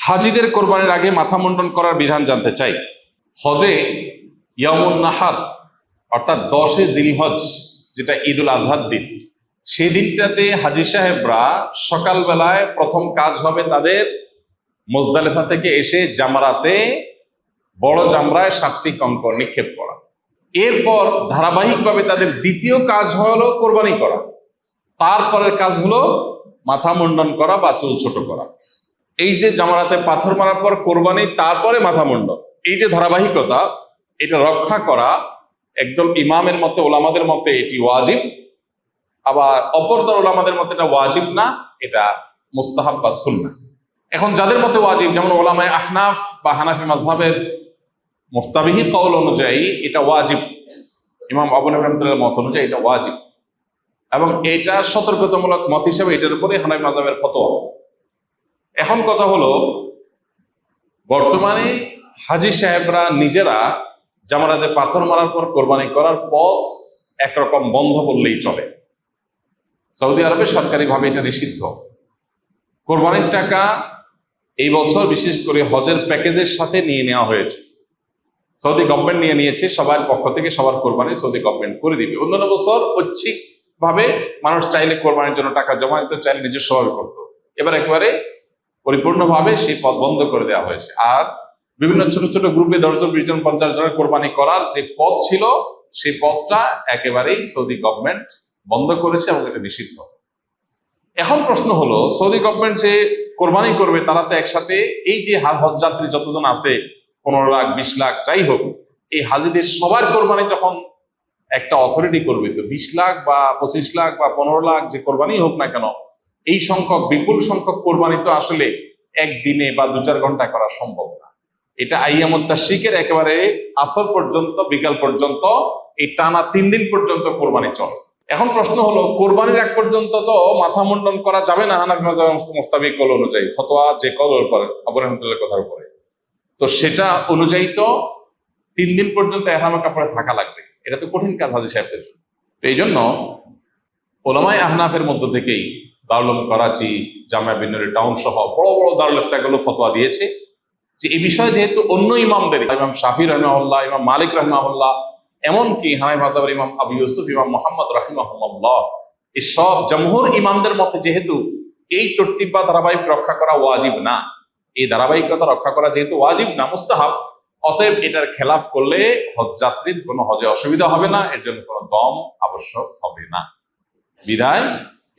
হাজিদের কোরবানির আগে মাথা মুন্ডন করার বিধান জানতে চাই। হজে ইয়ামুন নাহার অর্থাৎ 10 জিলহজ, যেটা ঈদুল আজহার দিন, সেই দিনটাতে হাজি সাহেবরা সকালবেলায় প্রথম কাজ হবে তাদের মুজদালিফা থেকে এসে জামরাতে বড় জামরায় 7টি কঙ্কর নিক্ষেপ করা। এরপর ধারাবাহিকভাবে তাদের দ্বিতীয় কাজ হলো কোরবানি করা। তারপরের কাজ হলো মাথা মুন্ডন করা বা চুল ছোট করা। এই যে জামারাতে পাথর মারার পর কোরবানি, তারপরে মাথা মুন্ডন, এই যে ধারাবাহিকতা, এটা রক্ষা করা একদল ইমামের মতে, ওলামাদের মতে এটি ওয়াজিব, আবার অপর দল ওলামাদের মতে এটা ওয়াজিব না, এটা মুস্তাহাব বা সুন্নাহ। এখন যাদের মতে ওয়াজিব, যেমন ওলামায়ে আহনাফ বা হানাফি মাযহাবের মুফতাবিহি কওল অনুযায়ী এটা ওয়াজিব, ইমাম আবু হানিফা রাহমাতুল্লাহর মত অনুযায়ী এটা ওয়াজিব, এবং এটা সতর্কতামূলক মত হিসেবে এটার উপরে হানাফি মাযহাবের ফতোয়া। এখন কথা হলো, বর্তমানে হাজি সাহেবরা নিজেরা জামারাতে পাথর মারার পর কোরবানি করার পথ একরকম বন্ধ বললেই চলে। সৌদি আরবে সরকারিভাবে এটা নিষিদ্ধ। কোরবানির টাকা এই বছর বিশেষ করে হজের প্যাকেজের সাথে নিয়ে নেওয়া হয়েছে, সৌদি গভর্নমেন্ট নিয়ে নিয়েছে। সবার পক্ষ থেকে সবার কোরবানি সৌদি গভর্নমেন্ট করে দিবে। অন্যান্য বছর ঐচ্ছিক ভাবে মানুষ চাইলে কোরবানির জন্য টাকা জমা দিতে, চাইলে নিজস্বভাবে করতো। এবার একেবারে পরিপূর্ণভাবে সেই পথ বন্ধ করে দেওয়া হয়েছে। আর বিভিন্ন ছোট ছোট গ্রুপে 10 জন, 20 জন, 50 জনের কোরবানি করার যে পথ ছিল, সেই পথটা একেবারেই সৌদি গভর্নমেন্ট বন্ধ করেছে এবং এটা নিষিদ্ধ। এখন প্রশ্ন হলো, সৌদি গভর্নমেন্ট যে কোরবানি করবে তারা তো একসাথে এই যে হজ যাত্রী যতজন আছে, 15 লাখ, 20 লাখ, যাই হোক, এই হাজিদের সবার কোরবানি যখন একটা অথরিটি করবে, তো 20 লাখ বা 25 লাখ বা 15 লাখ যে কোরবানি হোক না কেন, এই সংখ্যক, বিপুল সংখ্যক কোরবানি তো আসলে একদিনে বা 2-4 ঘন্টা করা সম্ভব না। এটা আইয়ামুত তাশরিকের একেবারে আসর পর্যন্ত, বিকাল পর্যন্ত, এই টানা 3 দিন পর্যন্ত কোরবানি চলে। এখন প্রশ্ন হলো, কোরবানির এক পর্যন্ত তো মাথা মুন্ডন করা যাবে না হানাফি মাযহাব মুফতাবি কওল অনুযায়ী, ফতোয়া যে কওলের উপর, আবু রাহমাতুল্লাহর কথার উপরে, তো সেটা অনুযায়ী তো 3 দিন পর্যন্ত ইহরামের কাপড়ে থাকা লাগবে। এটা তো কঠিন কাজ হাজী সাহেবদের জন্য। তো এই জন্য ওলামায়ে আহনাফের মধ্য থেকেই দারুল উলুম করাচি, জামিয়া বিন নূর টাউন সহ বড় বড় দারুল ইফতাগুলো ফতোয়া দিয়েছে যে এই বিষয়ে যেহেতু অন্য ইমামদের, ইমাম শাফি রাহিমাহুল্লাহ, ইমাম মালিক রাহিমাহুল্লাহ, এমনকি হানাফি মাযহাবের ইমাম আবু ইউসুফ, ইমাম মুহাম্মদ রাহিমাহুল্লাহ, এই সব জমহুর ইমামদের মতে যেহেতু এই তরতিব বা ধারাবাহিক রক্ষা করা ওয়াজিব না, এই ধারাবাহিকতা রক্ষা করা যেহেতু ওয়াজিব না, মুস্তাহাব, অতএব এটার খেলাফ করলে হজ যাত্রীর কোনো হজে অসুবিধা হবে না, এর জন্য কোনো দম আবশ্যক হবে না। বিধায়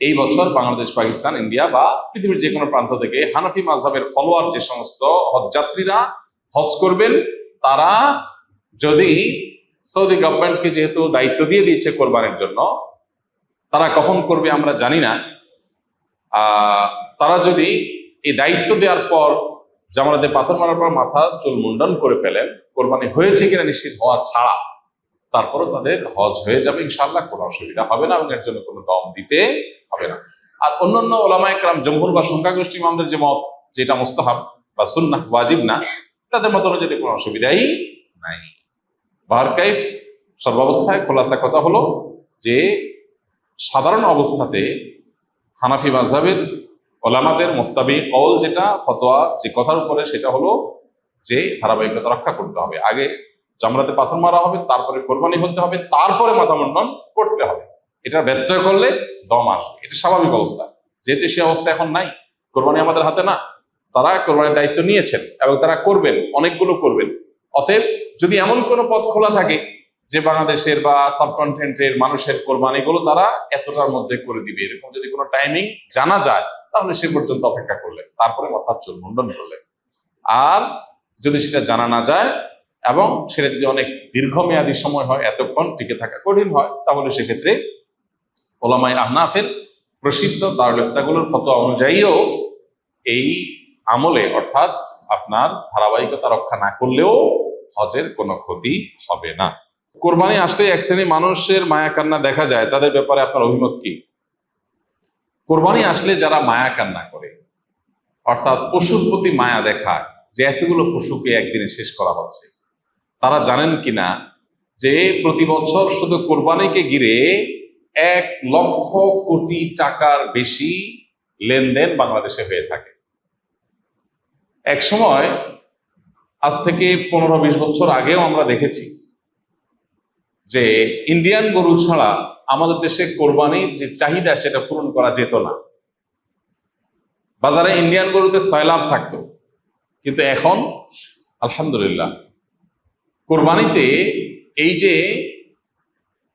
এই বছর বাংলাদেশ, পাকিস্তান, ইন্ডিয়া বা পৃথিবীর যে কোনো প্রান্ত থেকে হানাফি মাযহাবের ফলোয়ার যে সমস্ত হজ যাত্রীরা হজ করবেন, তারা যদি সৌদি গভর্নমেন্টকে যেহেতু দায়িত্ব দিয়ে দিয়েছে কোরবানির জন্য, তারা কখন করবে আমরা জানি না, তারা যদি এই দায়িত্ব দেওয়ার পর জামারাতে পাথর মারার পর মাথা চুল মুন্ডন করে ফেলেন, কোরবানি হয়েছে কিনা নিশ্চিত হওয়া ছাড়া, তারপরও তাদের হজ হয়ে যাবে ইনশাআল্লাহ, কোনো অসুবিধা হবে না এবং এর জন্য কোনো দম দিতে হবে না। আর অন্যান্য ওলামায়ে কেরাম, জমহুর বা সংখ্যাগরিষ্ঠ ইমামদের যে মত, যেটা মুস্তাহাব বা সুন্নাহ, ওয়াজিব না, তাদের মত অনুযায়ী কোনো অসুবিধাই নাই। বারকাইফ সর্বাবস্থায় খোলাসা কথা হলো যে সাধারণ অবস্থাতে হানাফি মাযহাবের ওলামাদের মুফতাবি কওল যেটা, ফতোয়া যে কথার উপরে, সেটা হলো যে ধারাবাহিকতা রক্ষা করতে হবে। আগে জামরাতে পাথর মারা হবে, তারপরে কোরবানি হতে হবে, তারপরে মাথা মুন্ডন করতে হবে। এটা ব্যত্যয় করলে দম আসবে, এটা স্বাভাবিক অবস্থা। যেহেতু সে অবস্থা এখন নাই, কোরবানি আমাদের হাতে না, তারা কোরবানির দায়িত্ব নিয়েছেন এবং তারা করবেন, অনেকগুলো করবেন। অতএব যদি এমন কোনো পথ খোলা থাকে যে বাংলাদেশের বা সাবকন্টিনেন্টের মানুষের কোরবানিগুলো তারা এতটার মধ্যে করে দিবে, এরকম যদি কোনো টাইমিং জানা যায়, তাহলে সে পর্যন্ত অপেক্ষা করলে, তারপরে মাথার চুল মুন্ডন করলে। আর যদি সেটা জানা না যায় এবং সেটা যদি অনেক দীর্ঘমেয়াদী সময় হয়, এতক্ষণ টিকে থাকা কঠিন হয়, তাহলে সেক্ষেত্রে ওলামায়ে আহনাফের প্রসিদ্ধ দারুল ইফতাগুলোর ফতোয়া অনুযায়ীও এই আমলে, অর্থাৎ আপনার ধারাবাহিকতা রক্ষা না করলেও হজের কোনো ক্ষতি হবে না। কোরবানি আসলে এক শ্রেণী মানুষের মায়া কান্না দেখা যায়, তাদের ব্যাপারে আপনার অভিমত কি? কোরবানি আসলে যারা মায়া কান্না করে, অর্থাৎ পশুর প্রতি মায়া দেখায়, যে এতগুলো পশুকে একদিনে শেষ করা হচ্ছে, তারা জানেন কিনা যে প্রতি বছর শুধু কোরবানিকে ঘিরে 1 লক্ষ কোটি টাকার বেশি লেনদেন বাংলাদেশে হয়ে থাকে। এক সময়, আজ থেকে 15-20 বছর আগেও আমরা দেখেছি যে ইন্ডিয়ান গরু ছাড়া আমাদের দেশে কোরবানির যে চাহিদা সেটা পূরণ করা যেত না। বাজারে ইন্ডিয়ান গরুতে সয়লাভ থাকতো, কিন্তু এখন আলহামদুলিল্লাহ কোরবানিতে এই যে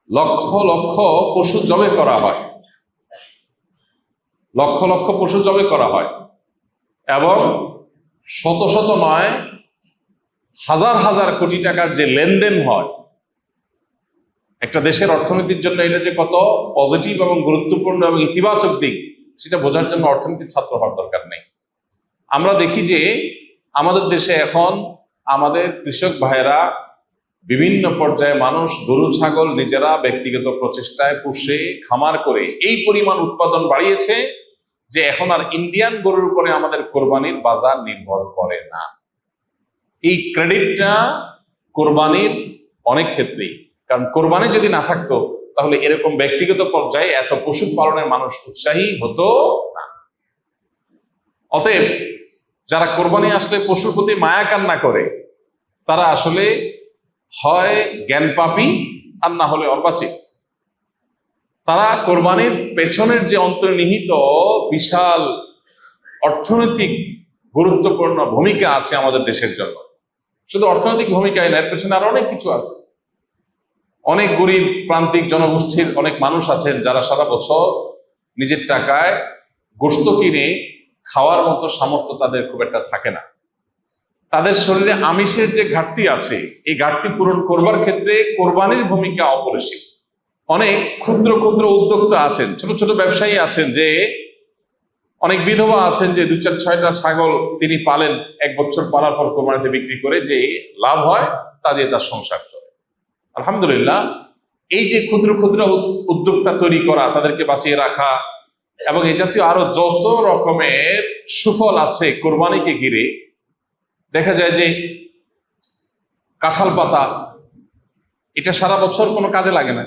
লক্ষ লক্ষ পশু জবে করা হয়, লক্ষ লক্ষ পশু জবে করা হয় এবং শত শত নয় হাজার হাজার কোটি টাকার যে লেনদেন হয়, একটা দেশের অর্থনীতির জন্য এটা যে কত পজিটিভ এবং গুরুত্বপূর্ণ এবং ইতিবাচক দিক, সেটা বোঝার জন্য অর্থনীতির ছাত্র হওয়ার দরকার নেই। আমরা দেখি যে আমাদের দেশে এখন আমাদের কৃষক ভাইয়েরা বিভিন্ন পর্যায়ে মানুষ গরু ছাগল নিজেরা ব্যক্তিগত প্রচেষ্টায় পুষে খামার করে এই পরিমাণ উৎপাদন বাড়িয়েছে যে এখন আর ইন্ডিয়ান গরুর উপরে আমাদের কোরবানির বাজার নির্ভর করে না। এই ক্রেডিটটা কোরবানির অনেক ক্ষেত্রেই, কারণ কোরবানি যদি না থাকতো তাহলে এরকম ব্যক্তিগত পর্যায়ে এত পশু পালনের মানুষ উৎসাহী হতো না। অতএব যারা কোরবানি আসলে পশুর প্রতি মায়া কান্না করে তারা আসলে হয় জ্ঞান পাপী আর না হলে অর্বাচীন। তারা কোরবানির পেছনের যে অন্তর্নিহিত বিশাল অর্থনৈতিক গুরুত্বপূর্ণ ভূমিকা আছে আমাদের দেশের জন্য, শুধু অর্থনৈতিক ভূমিকায় না, এর পেছনে আরো অনেক কিছু আছে। অনেক গরিব প্রান্তিক জনগোষ্ঠীর অনেক মানুষ আছেন যারা সারা বছর নিজের টাকায় গোশত কিনে খাওয়ার মতো সামর্থ্য তাদের খুব একটা থাকে না। তাদের শরীরে আমিষের যে ঘাটতি আছে, এই ঘাটতি পূরণ করবার ক্ষেত্রে কোরবানির ভূমিকা অপরিসীম। অনেক ক্ষুদ্র ক্ষুদ্র উদ্যোক্তা আছেন, ছোট ছোট ব্যবসায়ী আছেন, যে অনেক বিধবা আছেন যে 2-4-6টা ছাগল তিনি পালেন, 1 বছর পালার পর কোরবানিতে বিক্রি করে যে লাভ হয় তা দিয়ে তার সংসার চলে। আলহামদুলিল্লাহ, এই যে ক্ষুদ্র ক্ষুদ্র উদ্যোক্তা তৈরি করা, তাদেরকে বাঁচিয়ে রাখা এবং এই জাতীয় আরো যত রকমের সুফল আছে কোরবানিকে ঘিরে, দেখা যায় যে কাঁঠাল পাতা এটা সারা বছর কোনো কাজে লাগে না,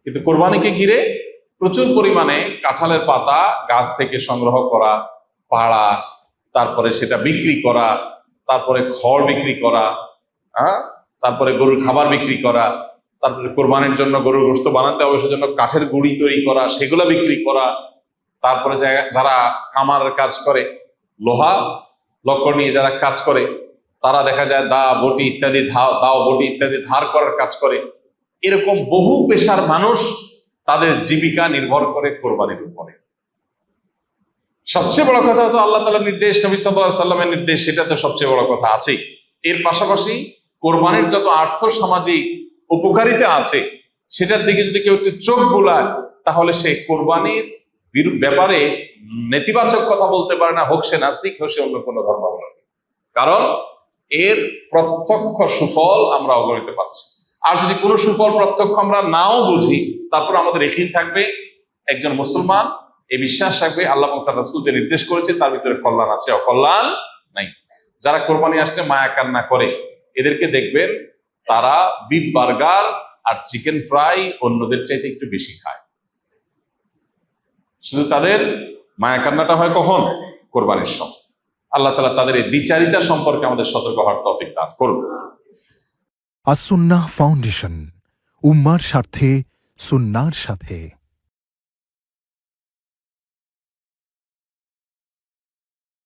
কিন্তু কোরবানিকে ঘিরে প্রচুর পরিমাণে কাঁঠালের পাতা গাছ থেকে সংগ্রহ করা, পাড়া, তারপরে সেটা বিক্রি করা, তারপরে খড় বিক্রি করা, তারপরে গরুর খাবার বিক্রি করা, তারপরে কোরবানির জন্য গরুর গোশত বানাতে হবে সেজন্য কাঠের গুঁড়ি তৈরি করা, সেগুলো বিক্রি করা, তারপরে যারা কামারের কাজ করে, লোহা লক্কর নিয়ে যারা কাজ করে, তারা দেখা যায় দাও বটি ইত্যাদি ধার করার কাজ করে। এরকম বহু পেশার মানুষ তাদের জীবিকা নির্ভর করে কোরবানির উপরে। সবচেয়ে বড় কথা হতো আল্লাহ তাআলার নির্দেশ, নবী সাল্লাল্লাহু আলাইহি সাল্লামের নির্দেশ, সেটা তো সবচেয়ে বড় কথা আছেই। এর পাশাপাশি কোরবানির যত আর্থ সামাজিক উপকারিতা আছে সেটার দিকে যদি কেউ একটু চোখ বোলায়, তাহলে সে কোরবানির ব্যাপারে নেতিবাচক কথা বলতে পারে না, হোক সে নাস্তিক, হোক সে অন্য কোনো ধর্মাবলম্বী। কারণ এর প্রত্যক্ষ সুফল আমরা অগণিত পাচ্ছি। আর যদি কোনো সুফল প্রত্যক্ষ আমরা নাও বুঝি, তারপর আমাদের একিন থাকবে, একজন মুসলমান এই বিশ্বাস থাকবে আল্লাহ এবং তার রাসূল যে নির্দেশ করেছে তার ভিতরে কল্যাণ আছে, অকল্যাণ নাই। যারা কোরবানি আসলে মায়া কান্না করে, এদেরকে দেখবেন তারা বিফ বার্গার আর চিকেন ফ্রাই অন্যদের চাইতে একটু বেশি খায়। শুধু তাদের মায়া কান্নাটা হয় কখন? কোরবানির সময়। আল্লাহ তাআলা তাদের এই দ্বিচারিতা সম্পর্কে আমাদের সতর্ক হওয়ার তৌফিক দান করুন। আস-সুন্নাহ ফাউন্ডেশন, উম্মার স্বার্থে সুন্নাহর সাথে।